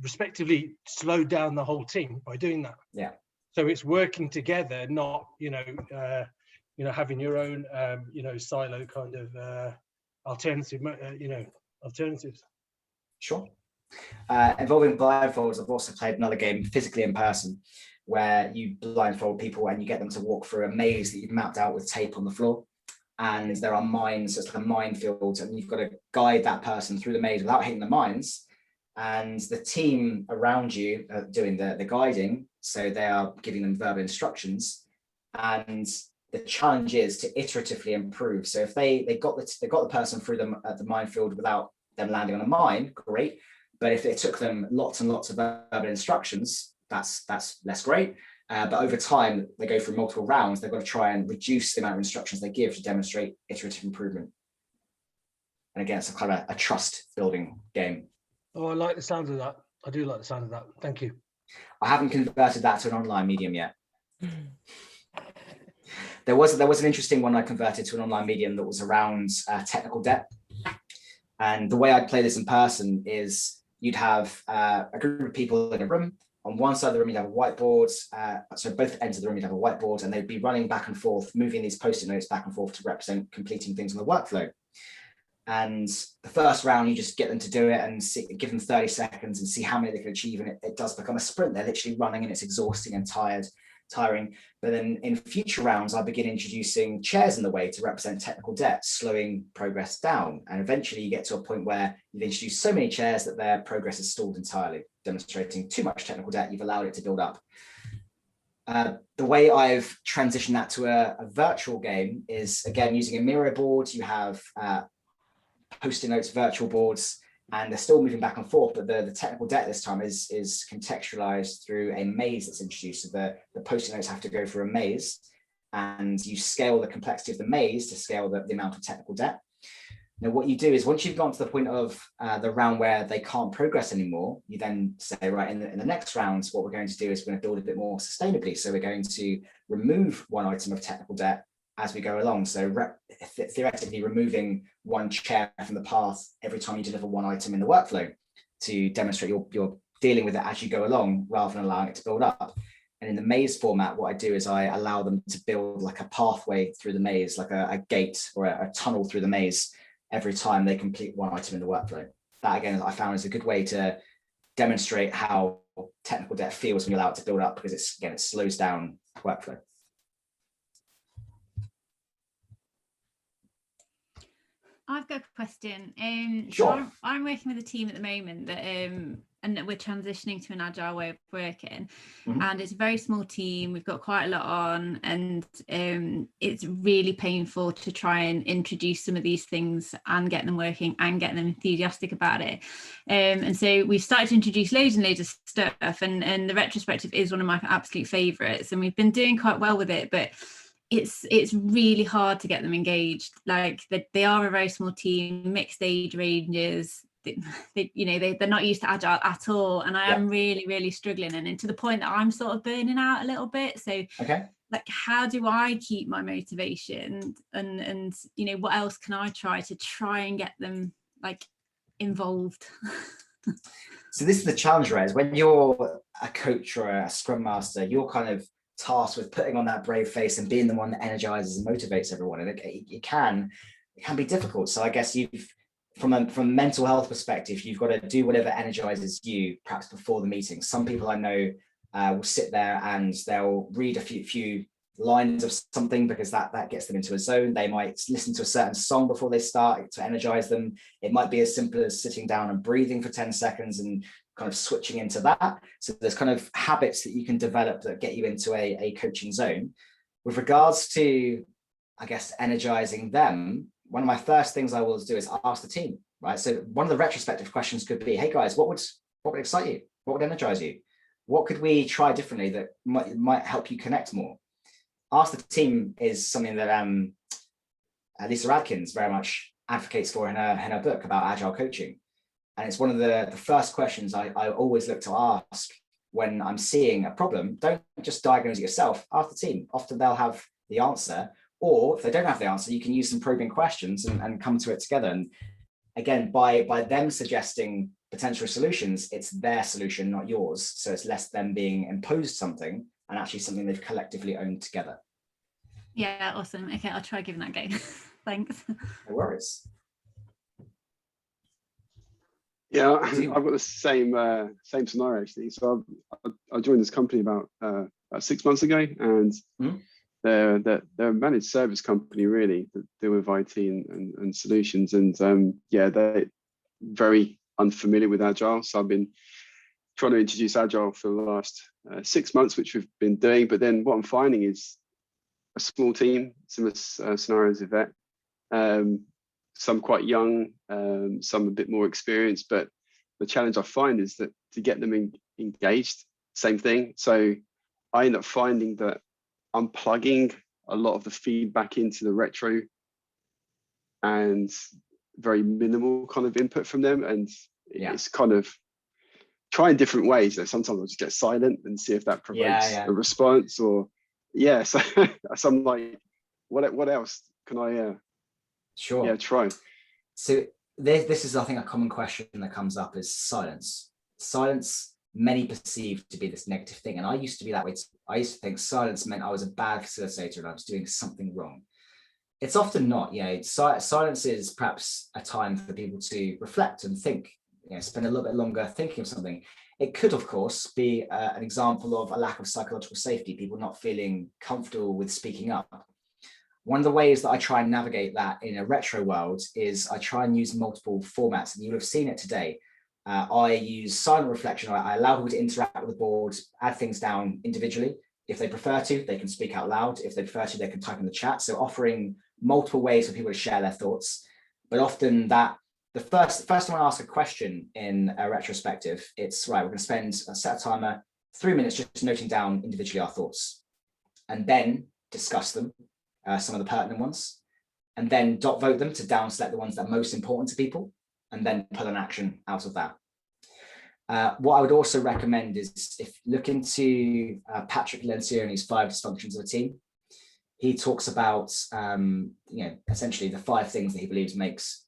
respectively slowed down the whole team by doing that. Yeah. So it's working together, not having your own silo kind of alternatives. Sure. Involving blindfolds, I've also played another game physically in person where you blindfold people and you get them to walk through a maze that you've mapped out with tape on the floor. And there are mines, so it's like a minefield, and you've got to guide that person through the maze without hitting the mines. And the team around you are doing the guiding, so they are giving them verbal instructions. And the challenge is to iteratively improve. So if they got the person through them at the minefield without them landing on a mine, great. But if it took them lots and lots of verbal instructions, that's less great. But over time, they go through multiple rounds. They've got to try and reduce the amount of instructions they give to demonstrate iterative improvement. And again, it's a kind of a trust building game. Oh, I like the sound of that. I do like the sound of that. Thank you. I haven't converted that to an online medium yet. There was an interesting one I converted to an online medium that was around technical debt. And the way I'd play this in person is you'd have a group of people in a room. On one side of the room, you'd have a whiteboard. So both ends of the room, you'd have a whiteboard, and they'd be running back and forth, moving these Post-it notes back and forth to represent completing things in the workflow. And the first round, you just get them to do it and give them 30 seconds and see how many they can achieve. And it does become a sprint. They're literally running and it's exhausting and tiring. But then in future rounds, I begin introducing chairs in the way to represent technical debt, slowing progress down. And eventually you get to a point where you've introduced so many chairs that their progress is stalled entirely, demonstrating too much technical debt. You've allowed it to build up. The way I've transitioned that to a virtual game is, again, using a Miro board. You have Post-it notes, virtual boards, and they're still moving back and forth, but the technical debt this time is contextualized through a maze that's introduced. So the Post-it notes have to go through a maze, and you scale the complexity of the maze to scale the amount of technical debt. Now, what you do is once you've gone to the point of the round where they can't progress anymore, you then say, right, in the next round, what we're going to do is we're going to build a bit more sustainably. So we're going to remove one item of technical debt as we go along. So theoretically removing one chair from the path every time you deliver one item in the workflow to demonstrate you're dealing with it as you go along rather than allowing it to build up. And in the maze format, what I do is I allow them to build like a pathway through the maze, like a gate or a tunnel through the maze every time they complete one item in the workflow. That, again, I found is a good way to demonstrate how technical debt feels when you allow it to build up, because it slows down workflow. I've got a question. Sure. So I'm working with a team at the moment that and we're transitioning to an agile way of working. Mm-hmm. And it's a very small team. We've got quite a lot on, and it's really painful to try and introduce some of these things and get them working and get them enthusiastic about it. And so we've started to introduce loads and loads of stuff, and the retrospective is one of my absolute favorites, and we've been doing quite well with it, but it's really hard to get them engaged. Like they are a very small team, mixed age ranges. They're not used to agile at all, and I am really struggling, and to the point that I'm sort of burning out a little bit. So like, how do I keep my motivation, and what else can I try and get them like involved? So this is the challenge, right? Is when you're a coach or a scrum master, you're kind of tasked with putting on that brave face and being the one that energizes and motivates everyone. And it can be difficult. So I guess from a mental health perspective, you've got to do whatever energizes you, perhaps before the meeting. Some people I know will sit there and they'll read a few lines of something because that gets them into a zone. They might listen to a certain song before they start to energize them. It might be as simple as sitting down and breathing for 10 seconds and kind of switching into that. So there's kind of habits that you can develop that get you into a coaching zone. With regards to, I guess, energizing them, one of my first things I will do is ask the team, right? So one of the retrospective questions could be, hey guys, what would excite you? What would energize you? What could we try differently that might help you connect more? Ask the team is something that Lisa Adkins very much advocates for in her book about agile coaching. And it's one of the first questions I always look to ask when I'm seeing a problem. Don't just diagnose it yourself, ask the team. Often they'll have the answer, or if they don't have the answer, you can use some probing questions and come to it together. And again, by them suggesting potential solutions, it's their solution, not yours. So it's less them being imposed something and actually something they've collectively owned together. Yeah, awesome. Okay, I'll try giving that a go. Thanks. No worries. Yeah, I've got the same scenario actually. So I joined this company about 6 months ago, and they're a managed service company really that deal with IT and solutions, and yeah, they're very unfamiliar with Agile. So I've been trying to introduce Agile for the last 6 months, which we've been doing. But then what I'm finding is a small team, similar scenarios of that. Some quite young, some a bit more experienced, but the challenge I find is that to get them engaged, same thing. So I end up finding that I'm plugging a lot of the feedback into the retro and very minimal kind of input from them. And it's kind of trying different ways. So sometimes I'll just get silent and see if that provokes a response, or so I'm like, what else can I try. So this is, I think, a common question that comes up is silence. Silence, many perceive to be this negative thing. And I used to be that way. I used to think silence meant I was a bad facilitator and I was doing something wrong. It's often not. Silence is perhaps a time for people to reflect and think, spend a little bit longer thinking of something. It could, of course, be an example of a lack of psychological safety, people not feeling comfortable with speaking up. One of the ways that I try and navigate that in a retro world is I try and use multiple formats, and you'll have seen it today. I use silent reflection. I allow people to interact with the board, add things down individually. If they prefer to, they can speak out loud. If they prefer to, they can type in the chat. So offering multiple ways for people to share their thoughts. But often the first time I ask a question in a retrospective, it's right, we're going to spend a set timer, 3 minutes just noting down individually our thoughts, and then discuss them. Some of the pertinent ones, and then dot vote them to down select the ones that are most important to people, and then pull an action out of that. What I would also recommend is, if look into Patrick Lencioni's 5 Dysfunctions of a Team. He talks about essentially the 5 things that he believes makes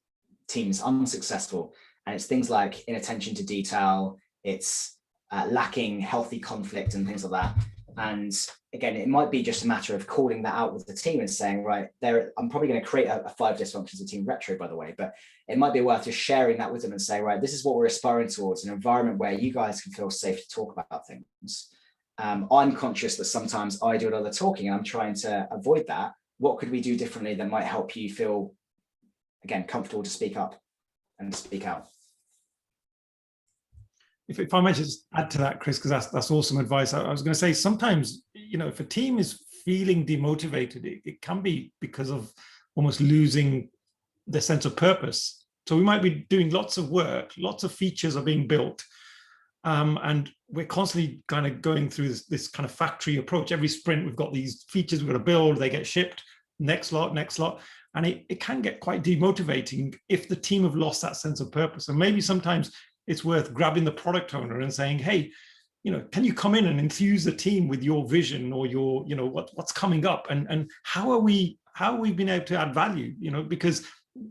teams unsuccessful, and it's things like inattention to detail, it's lacking healthy conflict and things like that. And again, it might be just a matter of calling that out with the team and saying, right, I'm probably going to create a 5 Dysfunctions of Team retro, by the way, but it might be worth just sharing that with them and saying, right, this is what we're aspiring towards, an environment where you guys can feel safe to talk about things. I'm conscious that sometimes I do a lot of the talking and I'm trying to avoid that. What could we do differently that might help you feel, again, comfortable to speak up and speak out? If I might just add to that, Chris, because that's awesome advice. I was going to say, sometimes, if a team is feeling demotivated, it can be because of almost losing their sense of purpose. So we might be doing lots of work, lots of features are being built, and we're constantly kind of going through this kind of factory approach. Every sprint, we've got these features we've got to build, they get shipped, next lot. And it can get quite demotivating if the team have lost that sense of purpose. And maybe sometimes it's worth grabbing the product owner and saying, hey, can you come in and enthuse the team with your vision or your, what's coming up, and how are we been able to add value? Because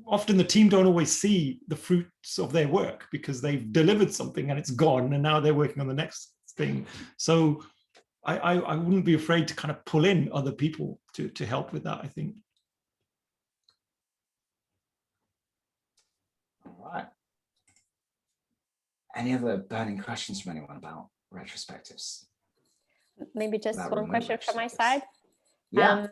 often the team don't always see the fruits of their work because they've delivered something and it's gone, and now they're working on the next thing. So I wouldn't be afraid to kind of pull in other people to help with that, I think. All right. Any other burning questions from anyone about retrospectives? Maybe just About one remote question from my retrospectives? side. Yeah.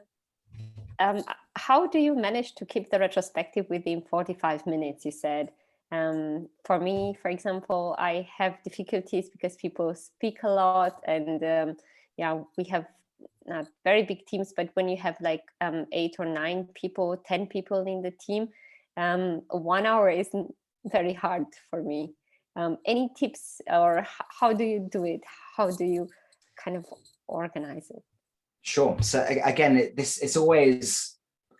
How do you manage to keep the retrospective within 45 minutes, you said? For me, for example, I have difficulties because people speak a lot, and yeah, we have not very big teams, but when you have like 8 or 9 people, 10 people in the team, 1 hour isn't very hard for me. Any tips, or how do you do it? How do you kind of organize it? Sure. So again, it's always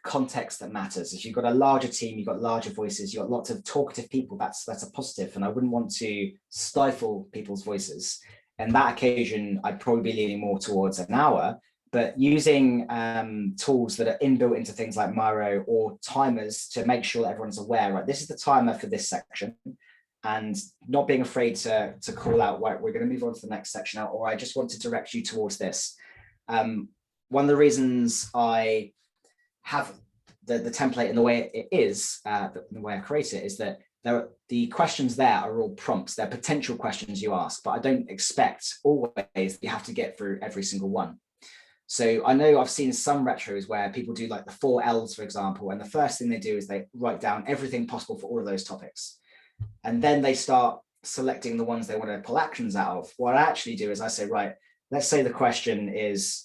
context that matters. If you've got a larger team, you've got larger voices, you've got lots of talkative people, that's a positive. And I wouldn't want to stifle people's voices. And that occasion, I'd probably be leaning more towards an hour, but using tools that are inbuilt into things like Miro or timers to make sure that everyone's aware, right, this is the timer for this section, and not being afraid to call out, right, we're going to move on to the next section now, or I just want to direct you towards this. One of the reasons I have the template in the way it is, the way I create it, is that the questions there are all prompts. They're potential questions you ask, but I don't expect always that you have to get through every single one. So I know I've seen some retros where people do like the 4 L's, for example, and the first thing they do is they write down everything possible for all of those topics. And then they start selecting the ones they want to pull actions out of. What I actually do is I say, right, let's say the question is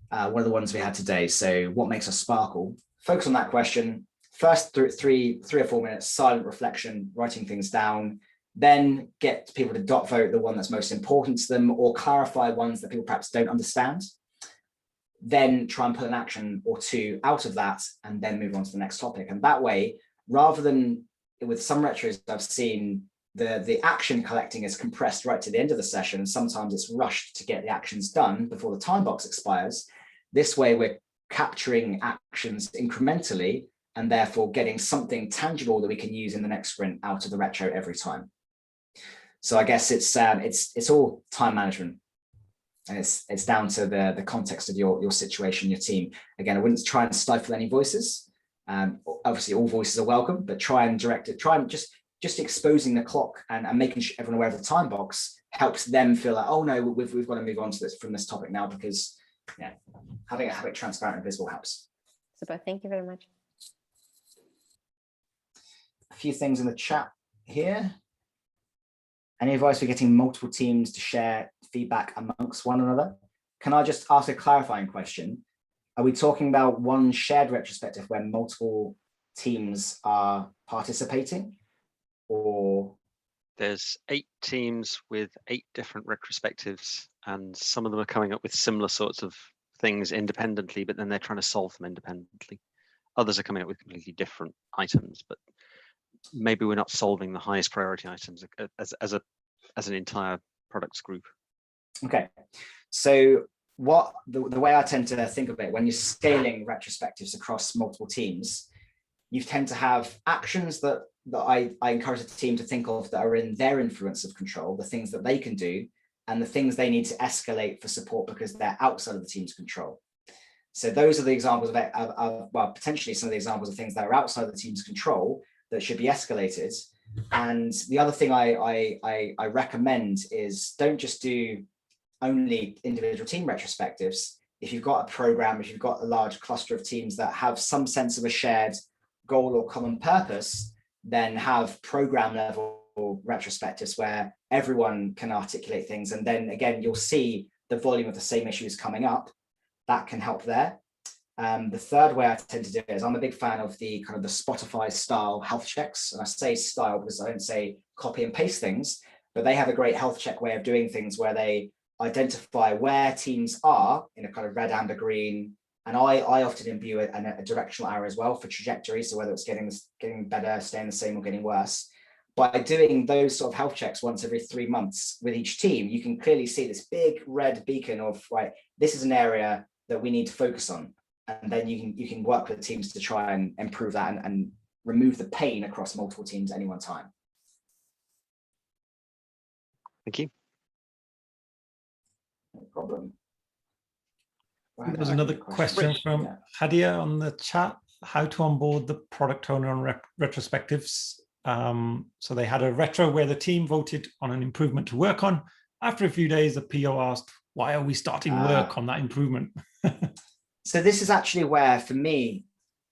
one of the ones we had today. So what makes us sparkle? Focus on that question. First, three or 4 minutes, silent reflection, writing things down, then get people to dot vote the one that's most important to them, or clarify ones that people perhaps don't understand. Then try and pull an action or 2 out of that, and then move on to the next topic. And that way, rather than with some retros I've seen, the action collecting is compressed right to the end of the session, and sometimes it's rushed to get the actions done before the time box expires. This way, we're capturing actions incrementally, and therefore getting something tangible that we can use in the next sprint out of the retro every time. So I guess it's all time management, and it's down to the context of your situation, your team. Again, I wouldn't try and stifle any voices. Obviously, all voices are welcome, but try and direct it. Try and just exposing the clock and making sure everyone aware of the time box helps them feel like, oh no, we've got to move on to this from this topic now, because yeah, having it transparent and visible helps. Super, thank you very much. A few things in the chat here. Any advice for getting multiple teams to share feedback amongst one another? Can I just ask a clarifying question? Are we talking about one shared retrospective where multiple teams are participating, or? There's 8 teams with 8 different retrospectives, and some of them are coming up with similar sorts of things independently, but then they're trying to solve them independently. Others are coming up with completely different items, but maybe we're not solving the highest priority items as an entire products group. Okay, so what the way I tend to think of it, when you're scaling retrospectives across multiple teams, you tend to have actions that I encourage the team to think of that are in their influence of control, the things that they can do, and the things they need to escalate for support because they're outside of the team's control. So those are the examples of well, potentially some of the examples of things that are outside of the team's control that should be escalated. And the other thing I recommend is don't just do only individual team retrospectives. If you've got a program, if you've got a large cluster of teams that have some sense of a shared goal or common purpose, then have program level retrospectives where everyone can articulate things. And then again, you'll see the volume of the same issues coming up. That can help there. The third way I tend to do it is I'm a big fan of the kind of the Spotify style health checks. And I say style because I don't say copy and paste things, but they have a great health check way of doing things where they identify where teams are in a kind of red, amber, green. And I often imbue a directional arrow as well for trajectory. So whether it's getting better, staying the same, or getting worse. By doing those sort of health checks once every 3 months with each team, you can clearly see this big red beacon of, right, this is an area that we need to focus on. And then you can work with teams to try and improve that and remove the pain across multiple teams at any one time. Thank you. No problem. There's another question from Hadia on the chat. How to onboard the product owner on retrospectives. So they had a retro where the team voted on an improvement to work on. After a few days, the PO asked, why are we starting work on that improvement? So this is actually where, for me,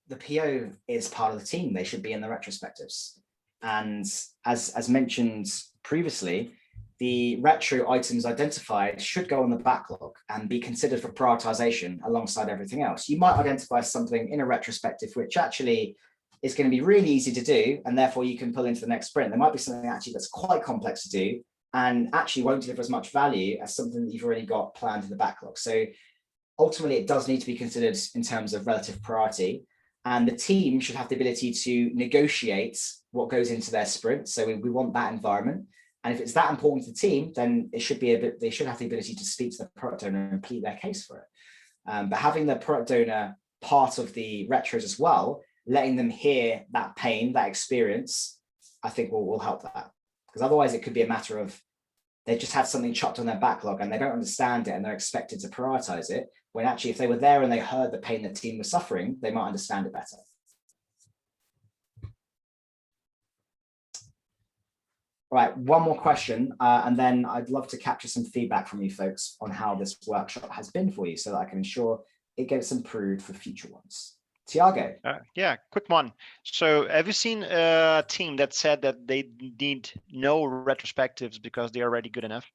the PO is part of the team. They should be in the retrospectives. And as mentioned previously, the retro items identified should go on the backlog and be considered for prioritization alongside everything else. You might identify something in a retrospective which actually is going to be really easy to do, and therefore you can pull into the next sprint. There might be something actually that's quite complex to do and actually won't deliver as much value as something that you've already got planned in the backlog. So ultimately, it does need to be considered in terms of relative priority, and the team should have the ability to negotiate what goes into their sprint. So we want that environment. And if it's that important to the team, then it should be they should have the ability to speak to the product owner and plead their case for it. But having the product owner part of the retros as well, letting them hear that pain, that experience, I think will help that. Because otherwise it could be a matter of they just had something chopped on their backlog and they don't understand it and they're expected to prioritize it, when actually if they were there and they heard the pain the team was suffering, they might understand it better. Right, one more question, and then I'd love to capture some feedback from you folks on how this workshop has been for you so that I can ensure it gets improved for future ones. Tiago. Yeah, quick one. So have you seen a team that said that they need no retrospectives because they're already good enough?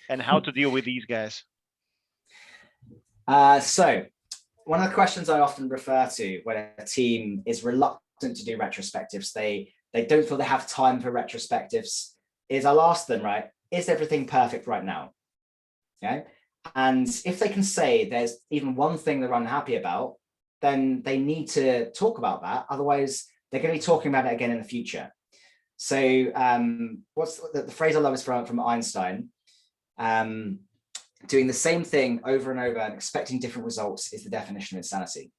And how to deal with these guys? So one of the questions I often refer to when a team is reluctant to do retrospectives, they don't feel they have time for retrospectives, is I'll ask them, right, is everything perfect right now? Okay. And if they can say there's even one thing they're unhappy about, then they need to talk about that. Otherwise, they're going to be talking about it again in the future. So what's the phrase I love is from Einstein. Doing the same thing over and over and expecting different results is the definition of insanity.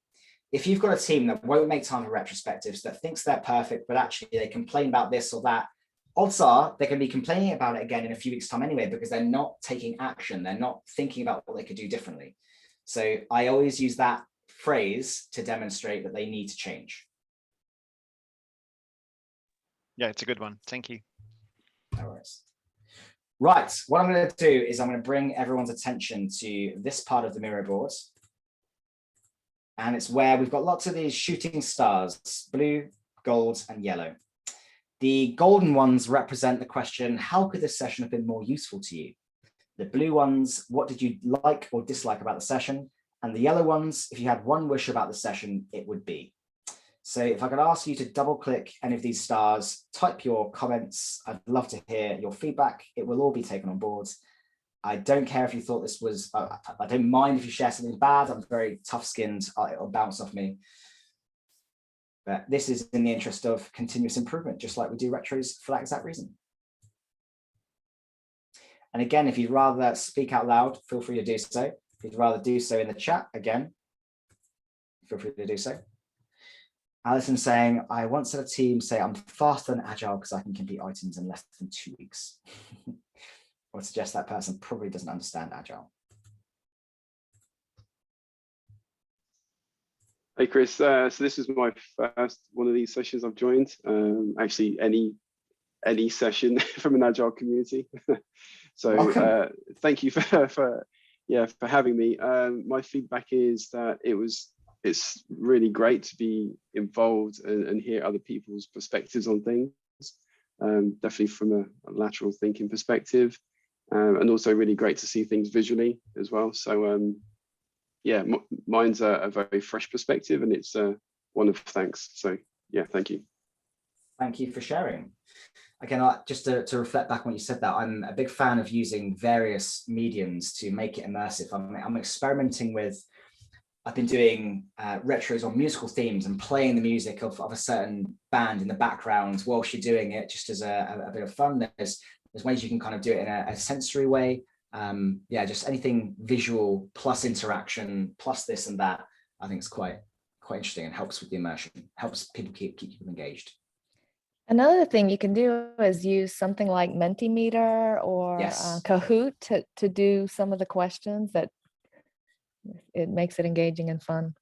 If you've got a team that won't make time for retrospectives, that thinks they're perfect, but actually they complain about this or that, odds are they're going to be complaining about it again in a few weeks' time anyway, because they're not taking action. They're not thinking about what they could do differently. So I always use that phrase to demonstrate that they need to change. Yeah, it's a good one. Thank you. No worries. Right, what I'm going to do is I'm going to bring everyone's attention to this part of the Miro board. And it's where we've got lots of these shooting stars, blue, gold, and yellow. The golden ones represent the question, how could this session have been more useful to you? The blue ones, what did you like or dislike about the session? And the yellow ones, if you had one wish about the session, it would be. So if I could ask you to double click any of these stars, type your comments. I'd love to hear your feedback. It will all be taken on board. I don't care if you thought this was, I don't mind if you share something bad. I'm very tough-skinned. It'll bounce off me. But this is in the interest of continuous improvement, just like we do retros for that exact reason. And again, if you'd rather speak out loud, feel free to do so. If you'd rather do so in the chat, again, feel free to do so. Alison saying, I once had a team say I'm faster than Agile because I can complete items in less than 2 weeks. I would suggest that person probably doesn't understand Agile. Hey, Chris. So this is my first one of these sessions I've joined. Actually, any session from an Agile community. So thank you for having me. My feedback is that it's really great to be involved and hear other people's perspectives on things. Definitely from a lateral thinking perspective. And also really great to see things visually as well. So yeah, mine's a very fresh perspective and it's one of thanks. So yeah, thank you. Thank you for sharing. Again, just to reflect back on what you said, that I'm a big fan of using various mediums to make it immersive. I'm experimenting with, I've been doing retros on musical themes and playing the music of a certain band in the background whilst you're doing it, just as a bit of fun. There's ways you can kind of do it in a sensory way. Yeah, just anything visual plus interaction plus this and that, I think it's quite interesting and helps with the immersion, helps people keep people engaged. Another thing you can do is use something like Mentimeter or Yes. Kahoot to do some of the questions that It makes it engaging and fun.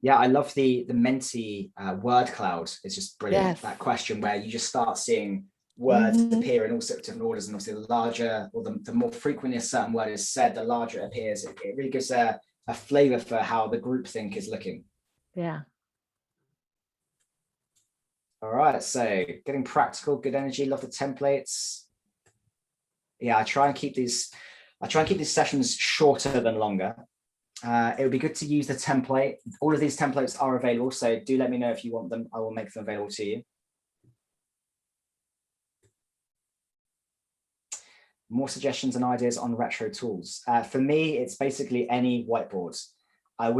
Yeah, I love the Menti word cloud. It's just brilliant. Yes. That question where you just start seeing words Mhm. appear in all sorts of different orders, and obviously the larger or the more frequently a certain word is said, the larger it appears. It really gives a flavor for how the group think is looking. Yeah. All right, so getting practical, good energy, love the templates. Yeah, I try and keep these sessions shorter than longer. It would be good to use the template. All of these templates are available, so do let me know if you want them. I will make them available to you. More suggestions and ideas on retro tools. For me, it's basically any whiteboard. I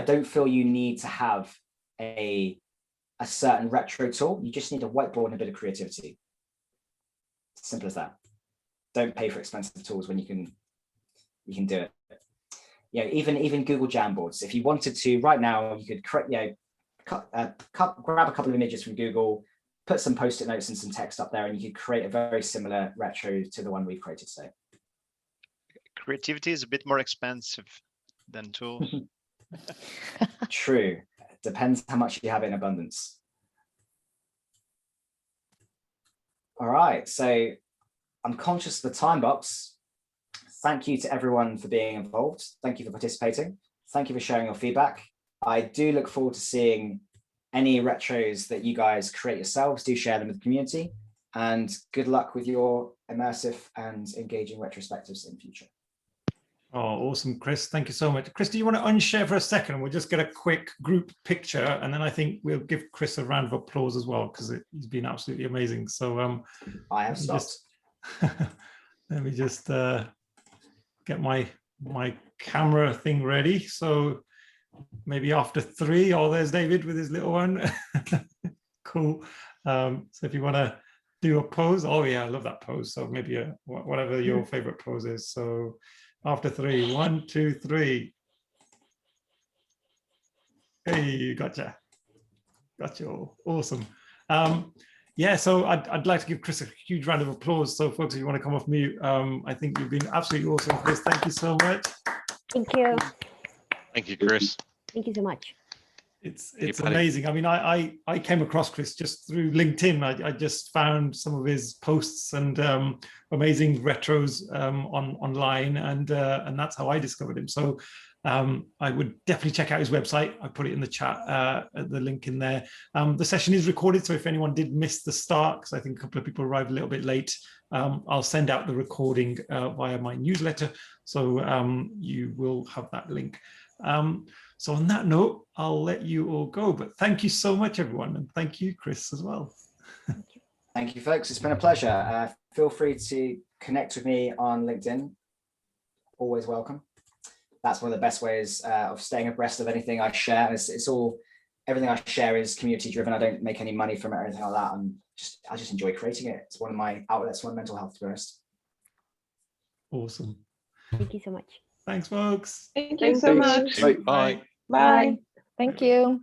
don't feel you need to have a certain retro tool. You just need a whiteboard and a bit of creativity. Simple as that. Don't pay for expensive tools when you can do it. You know, even Google Jamboards. If you wanted to, right now, you could grab a couple of images from Google, put some post-it notes and some text up there, and you could create a very similar retro to the one we've created today. Creativity is a bit more expensive than tools. True. Depends how much you have in abundance. All right, so I'm conscious of the time box. Thank you to everyone for being involved. Thank you for participating. Thank you for sharing your feedback. I do look forward to seeing any retros that you guys create yourselves. Do share them with the community, and good luck with your immersive and engaging retrospectives in future. Oh, awesome, Chris. Thank you so much. Chris, do you want to unshare for a second? We'll just get a quick group picture, and then I think we'll give Chris a round of applause as well, because he's been absolutely amazing. So I have stopped. Let me just get my camera thing ready. So maybe after 3. Oh, there's David with his little one. Cool. So if you want to do a pose, oh yeah, I love that pose. So maybe whatever your favorite pose is. So after 3, 1, 2, 3. Hey, gotcha. Awesome. Yeah, so I'd like to give Chris a huge round of applause. So folks, if you want to come off mute, I think you've been absolutely awesome, Chris. Thank you so much. Thank you. Thank you, Chris. Thank you so much. It's amazing. I mean, I came across Chris just through LinkedIn. I just found some of his posts and amazing retros online, and that's how I discovered him. So I would definitely check out his website. I put it in the chat, the link in there. The session is recorded, so if anyone did miss the start, because I think a couple of people arrived a little bit late, I'll send out the recording via my newsletter, so you will have that link. So on that note, I'll let you all go, but thank you so much, everyone, and thank you, Chris, as well. Thank you, folks. It's been a pleasure. Feel free to connect with me on LinkedIn. Always welcome. That's one of the best ways of staying abreast of anything I share. Everything I share is community driven. I don't make any money from it or anything like that. I just enjoy creating it. It's one of my outlets for mental health, to be honest. Awesome. Thank you so much. Thanks, folks. Thank you so much. Bye. Bye. Thank you.